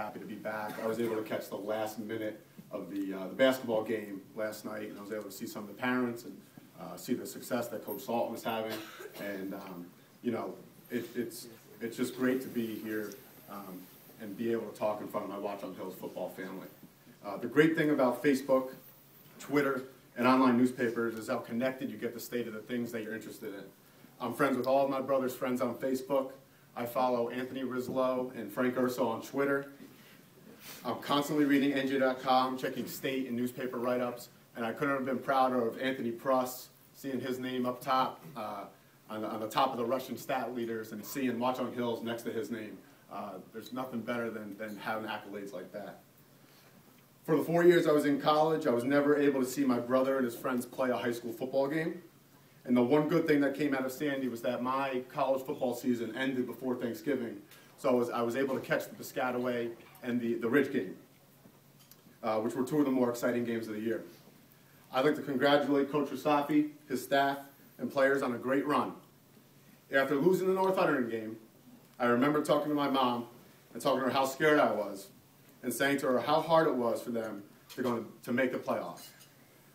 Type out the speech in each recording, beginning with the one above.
Happy to be back. I was able to catch the last minute of the basketball game last night, and I was able to see some of the parents and see the success that Coach Salton was having. And you know, it's just great to be here and be able to talk in front of my Watchung Hills football family. The great thing about Facebook, Twitter, and online newspapers is how connected you get the state of the things that you're interested in. I'm friends with all of my brother's friends on Facebook. I follow Anthony Rizlo and Frank Urso on Twitter. I'm constantly reading NJ.com, checking state and newspaper write-ups, and I couldn't have been prouder of Anthony Pruss, seeing his name up top on the top of the Russian stat leaders and seeing Watchung Hills next to his name. There's nothing better than having accolades like that. For the 4 years I was in college, I was never able to see my brother and his friends play a high school football game. And the one good thing that came out of Sandy was that my college football season ended before Thanksgiving. So I was able to catch the Piscataway and the Ridge game, which were two of the more exciting games of the year. I'd like to congratulate Coach Rasafi, his staff, and players on a great run. After losing the North Hunterdon game, I remember talking to my mom and talking to her how scared I was and saying to her how hard it was for them to make the playoffs.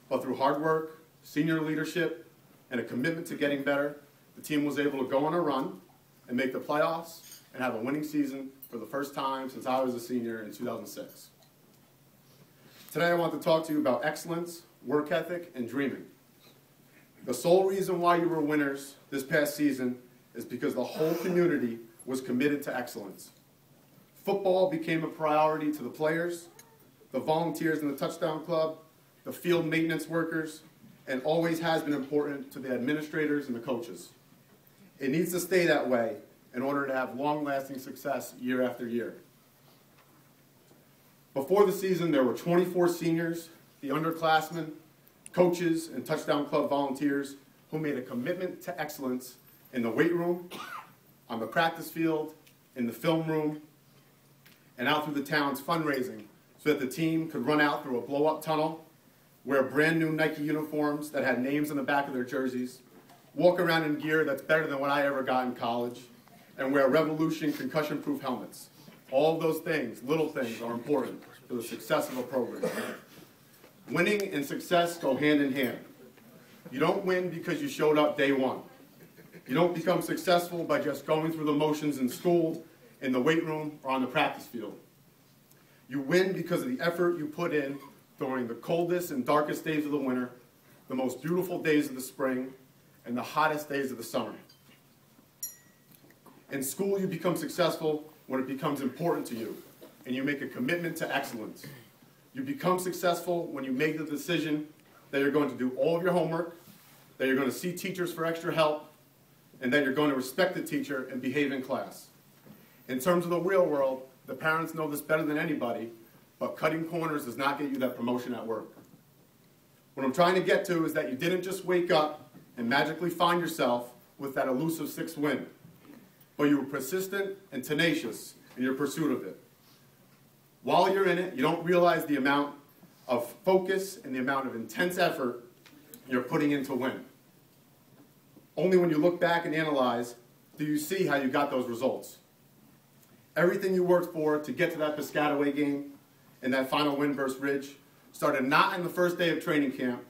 But through hard work, senior leadership, and a commitment to getting better, the team was able to go on a run and make the playoffs and have a winning season for the first time since I was a senior in 2006. Today I want to talk to you about excellence, work ethic, and dreaming. The sole reason why you were winners this past season is because the whole community was committed to excellence. Football became a priority to the players, the volunteers in the touchdown club, the field maintenance workers, and always has been important to the administrators and the coaches. It needs to stay that way in order to have long-lasting success year after year. Before the season, there were 24 seniors, the underclassmen, coaches, and touchdown club volunteers who made a commitment to excellence in the weight room, on the practice field, in the film room, and out through the town's fundraising so that the team could run out through a blow-up tunnel, wear brand new Nike uniforms that had names on the back of their jerseys, walk around in gear that's better than what I ever got in college, and wear Revolution concussion-proof helmets. All of those things, little things, are important to the success of a program. Winning and success go hand in hand. You don't win because you showed up day one. You don't become successful by just going through the motions in school, in the weight room, or on the practice field. You win because of the effort you put in during the coldest and darkest days of the winter, the most beautiful days of the spring, and the hottest days of the summer. In school, you become successful when it becomes important to you, and you make a commitment to excellence. You become successful when you make the decision that you're going to do all of your homework, that you're going to see teachers for extra help, and that you're going to respect the teacher and behave in class. In terms of the real world, the parents know this better than anybody, but cutting corners does not get you that promotion at work. What I'm trying to get to is that you didn't just wake up and magically find yourself with that elusive 6th win, but you were persistent and tenacious in your pursuit of it. While you're in it, you don't realize the amount of focus and the amount of intense effort you're putting in to win. Only when you look back and analyze do you see how you got those results. Everything you worked for to get to that Piscataway game and that final win versus Ridge started not on the first day of training camp,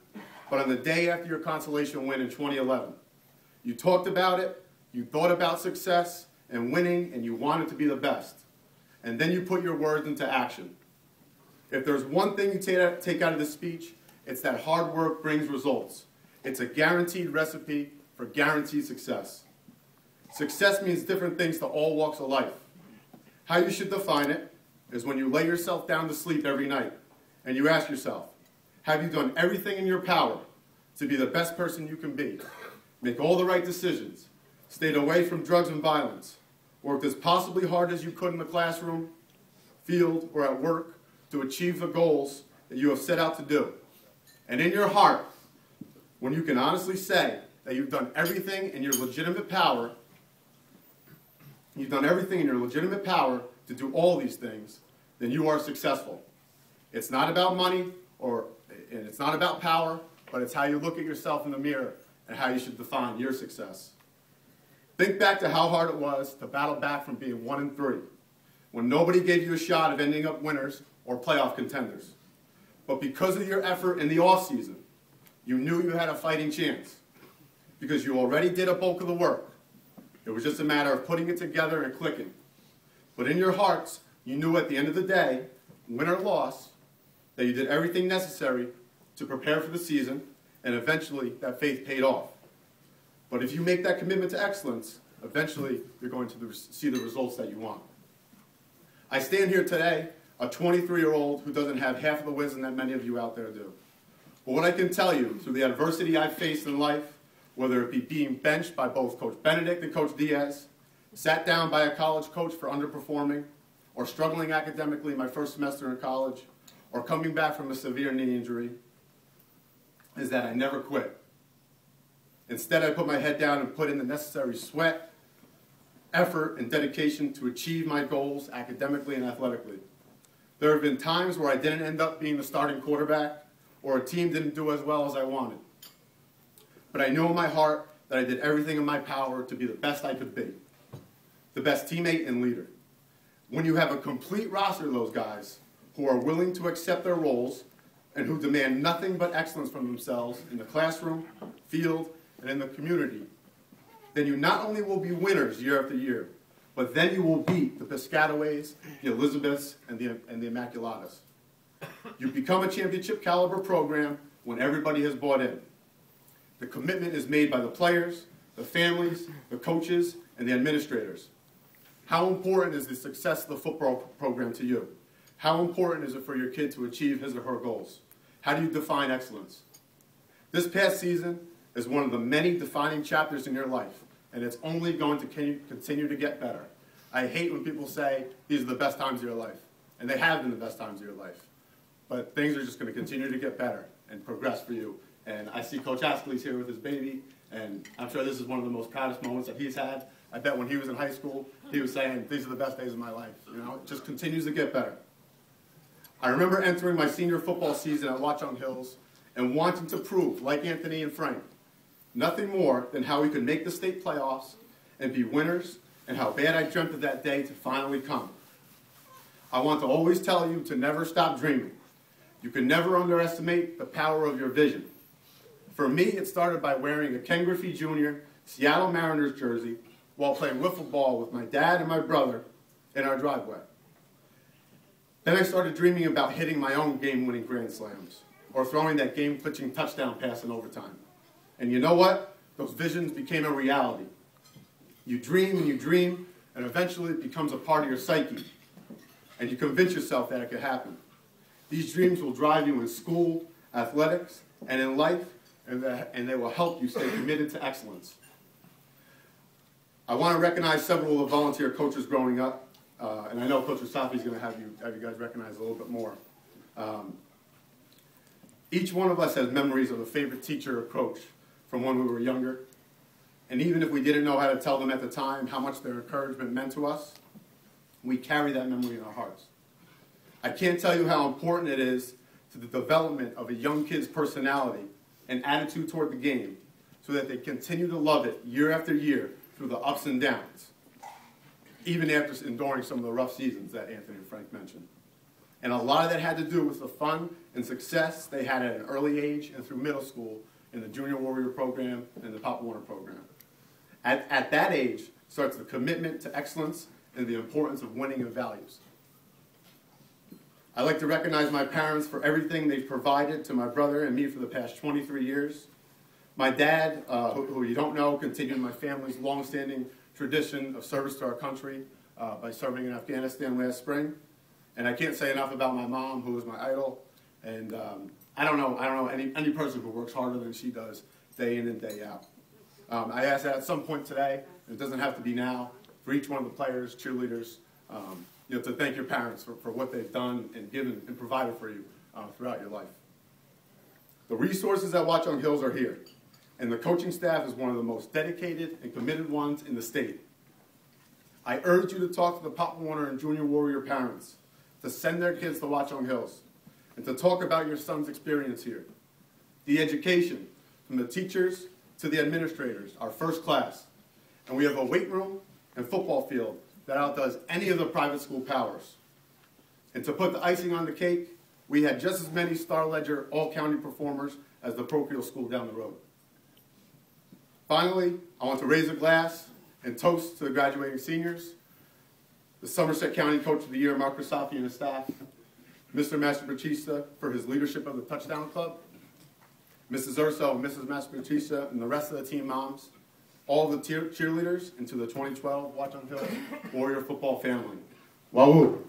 but on the day after your consolation win in 2011. You talked about it, you thought about success and winning, and you wanted to be the best. And then you put your words into action. If there's one thing you take out of this speech, it's that hard work brings results. It's a guaranteed recipe for guaranteed success. Success means different things to all walks of life. How you should define it is when you lay yourself down to sleep every night and you ask yourself, have you done everything in your power to be the best person you can be? Make all the right decisions, stayed away from drugs and violence, worked as possibly hard as you could in the classroom, field, or at work to achieve the goals that you have set out to do. And in your heart, when you can honestly say that you've done everything in your legitimate power, to do all these things, then you are successful. It's not about money and it's not about power, but it's how you look at yourself in the mirror and how you should define your success. Think back to how hard it was to battle back from being 1-3. when nobody gave you a shot of ending up winners or playoff contenders. But because of your effort in the offseason, you knew you had a fighting chance because you already did a bulk of the work. It was just a matter of putting it together and clicking. But in your hearts, you knew at the end of the day, win or loss, that you did everything necessary to prepare for the season, and eventually that faith paid off. But if you make that commitment to excellence, eventually you're going to see the results that you want. I stand here today, a 23-year-old who doesn't have half of the wisdom that many of you out there do. But what I can tell you, through the adversity I've faced in life, whether it be being benched by both Coach Benedict and Coach Diaz, sat down by a college coach for underperforming, or struggling academically my first semester in college, or coming back from a severe knee injury, is that I never quit. Instead, I put my head down and put in the necessary sweat, effort, and dedication to achieve my goals academically and athletically. There have been times where I didn't end up being the starting quarterback, or a team didn't do as well as I wanted. But I knew in my heart that I did everything in my power to be the best I could be, the best teammate and leader. When you have a complete roster of those guys who are willing to accept their roles and who demand nothing but excellence from themselves in the classroom, field, and in the community, then you not only will be winners year after year, but then you will beat the Piscataways, the Elizabeths, and the Immaculatas. You become a championship caliber program when everybody has bought in. The commitment is made by the players, the families, the coaches, and the administrators. How important is the success of the football program to you? How important is it for your kid to achieve his or her goals? How do you define excellence? This past season is one of the many defining chapters in your life, and it's only going to continue to get better. I hate when people say these are the best times of your life, and they have been the best times of your life. But things are just going to continue to get better and progress for you. And I see Coach Askley's here with his baby, and I'm sure this is one of the most proudest moments that he's had. I bet when he was in high school, he was saying, these are the best days of my life. You know, it just continues to get better. I remember entering my senior football season at Watchung Hills and wanting to prove, like Anthony and Frank, nothing more than how we could make the state playoffs and be winners, and how bad I dreamt of that day to finally come. I want to always tell you to never stop dreaming. You can never underestimate the power of your vision. For me, it started by wearing a Ken Griffey Jr. Seattle Mariners jersey while playing wiffle ball with my dad and my brother in our driveway. Then I started dreaming about hitting my own game-winning grand slams or throwing that game-clinching touchdown pass in overtime. And you know what? Those visions became a reality. You dream, and eventually it becomes a part of your psyche. And you convince yourself that it could happen. These dreams will drive you in school, athletics, and in life, and they will help you stay committed to excellence. I want to recognize several of the volunteer coaches growing up, and I know Coach Safi is going to have you guys recognize a little bit more. Each one of us has memories of a favorite teacher or coach from when we were younger, and even if we didn't know how to tell them at the time how much their encouragement meant to us, we carry that memory in our hearts. I can't tell you how important it is to the development of a young kid's personality and attitude toward the game so that they continue to love it year after year through the ups and downs, even after enduring some of the rough seasons that Anthony and Frank mentioned. And a lot of that had to do with the fun and success they had at an early age and through middle school in the Junior Warrior program and the Pop Warner program. At that age starts the commitment to excellence and the importance of winning and values. I'd like to recognize my parents for everything they've provided to my brother and me for the past 23 years. My dad, who you don't know, continued my family's long-standing tradition of service to our country by serving in Afghanistan last spring. And I can't say enough about my mom, who is my idol. And I don't know any person who works harder than she does day in and day out. I asked that at some point today, and it doesn't have to be now, for each one of the players, cheerleaders, to thank your parents for what they've done and given and provided for you throughout your life. The resources at Watchung Hills are here, and the coaching staff is one of the most dedicated and committed ones in the state. I urge you to talk to the Pop Warner and Junior Warrior parents to send their kids to Watchung Hills and to talk about your son's experience here. The education, from the teachers to the administrators, are first class, and we have a weight room and football field that outdoes any of the private school powers. And to put the icing on the cake, we had just as many Star Ledger all-county performers as the parochial school down the road. Finally, I want to raise a glass and toast to the graduating seniors, the Somerset County Coach of the Year, Mark Crisafi, and his staff, Mr. Mastrobatista for his leadership of the Touchdown Club, Mrs. Urso, Mrs. Mastrobatista, and the rest of the team moms, all the cheerleaders, and to the 2012 Watchung Hill Warrior football family. Wahoo!